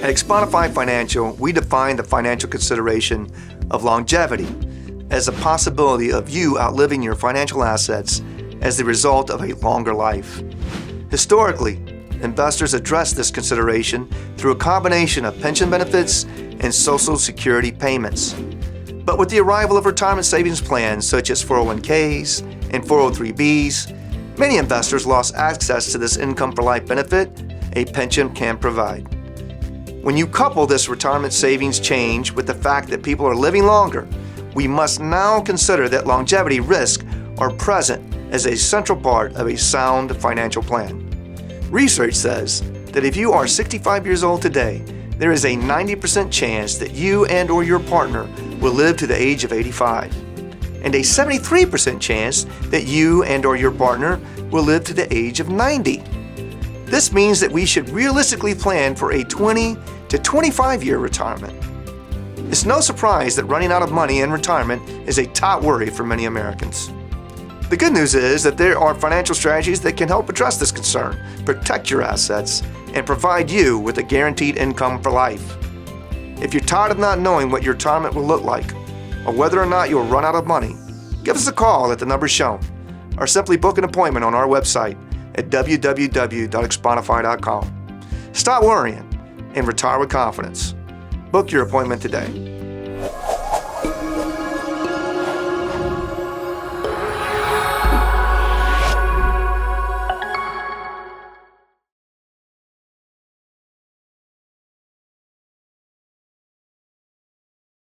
At Xponify Financial, we define the financial consideration of longevity as the possibility of you outliving your financial assets as the result of a longer life. Historically, investors address this consideration through a combination of pension benefits and Social Security payments. But with the arrival of retirement savings plans such as 401ks and 403bs, many investors lost access to this income for life benefit a pension can provide. When you couple this retirement savings change with the fact that people are living longer, we must now consider that longevity risks are present as a central part of a sound financial plan. Research says that if you are 65 years old today, there is a 90% chance that you and or your partner will live to the age of 85, and a 73% chance that you and or your partner will live to the age of 90. This means that we should realistically plan for a 20 to 25-year retirement. It's no surprise that running out of money in retirement is a top worry for many Americans. The good news is that there are financial strategies that can help address this concern, protect your assets, and provide you with a guaranteed income for life. If you're tired of not knowing what your retirement will look like, or whether or not you'll run out of money, give us a call at the number shown, or simply book an appointment on our website at www.xponify.com. Stop worrying and retire with confidence. Book your appointment today.